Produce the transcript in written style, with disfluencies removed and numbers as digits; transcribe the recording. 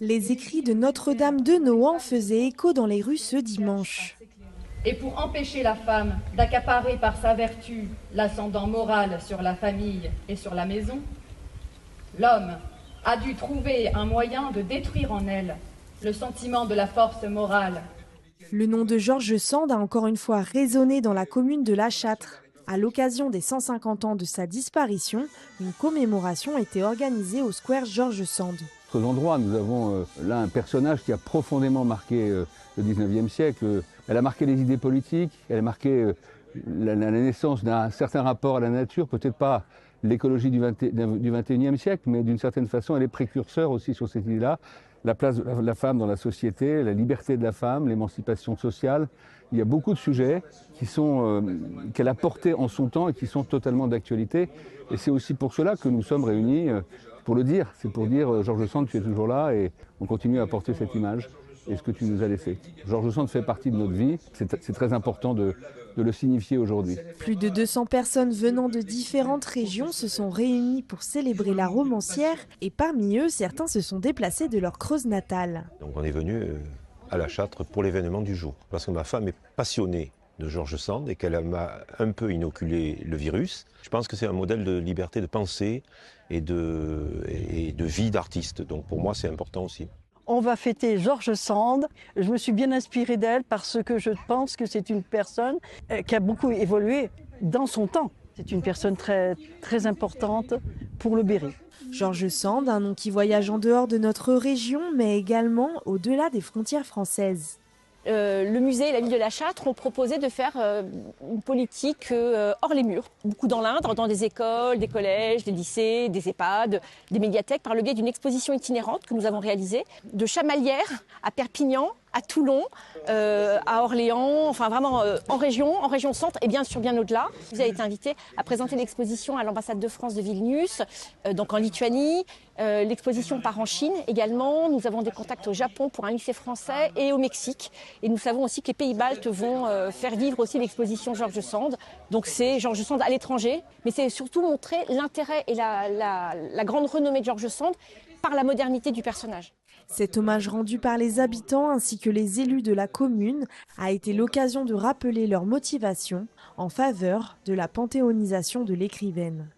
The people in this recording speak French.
Les écrits de Notre-Dame de Nohant faisaient écho dans les rues ce dimanche. Et pour empêcher la femme d'accaparer par sa vertu l'ascendant moral sur la famille et sur la maison, l'homme a dû trouver un moyen de détruire en elle le sentiment de la force morale. Le nom de George Sand a encore une fois résonné dans la commune de La Châtre. À l'occasion des 150 ans de sa disparition, une commémoration était organisée au square George Sand. Autres endroits, nous avons là un personnage qui a profondément marqué le 19e siècle. Elle a marqué les idées politiques, elle a marqué la naissance d'un certain rapport à la nature, peut-être pas l'écologie du 21e siècle, mais d'une certaine façon, elle est précurseur aussi sur cette idée-là. La place de la femme dans la société, la liberté de la femme, l'émancipation sociale. Il y a beaucoup de sujets qu'elle a portés en son temps et qui sont totalement d'actualité. Et c'est aussi pour cela que nous sommes réunis, pour le dire. C'est pour dire, George Sand, tu es toujours là et on continue à porter cette image et ce que tu nous as laissé. George Sand fait partie de notre vie. C'est très important de le signifier aujourd'hui. Plus de 200 personnes venant de différentes régions se sont réunies pour célébrer la romancière et parmi eux, certains se sont déplacés de leur Creuse natale. Donc on est venu à La Châtre pour l'événement du jour, parce que ma femme est passionnée de George Sand et qu'elle m'a un peu inoculé le virus. Je pense que c'est un modèle de liberté de pensée et de vie d'artiste. Donc pour moi, c'est important aussi. On va fêter George Sand. Je me suis bien inspirée d'elle parce que je pense que c'est une personne qui a beaucoup évolué dans son temps. C'est une personne très, très importante pour le Berry. George Sand, un nom qui voyage en dehors de notre région, mais également au-delà des frontières françaises. Le musée et la ville de La Châtre ont proposé de faire une politique hors les murs, beaucoup dans l'Indre, dans des écoles, des collèges, des lycées, des EHPAD, des médiathèques, par le biais d'une exposition itinérante que nous avons réalisée, de Chamalières à Perpignan, à Toulon, à Orléans, enfin vraiment en région centre et bien sûr bien au-delà. Vous avez été invité à présenter l'exposition à l'ambassade de France de Vilnius, donc en Lituanie. L'exposition part en Chine également. Nous avons des contacts au Japon pour un lycée français et au Mexique. Et nous savons aussi que les pays baltes vont faire vivre aussi l'exposition George Sand. Donc c'est George Sand à l'étranger, mais c'est surtout montrer l'intérêt et la grande renommée de George Sand par la modernité du personnage. Cet hommage rendu par les habitants ainsi que les élus de la commune a été l'occasion de rappeler leur motivation en faveur de la panthéonisation de l'écrivaine.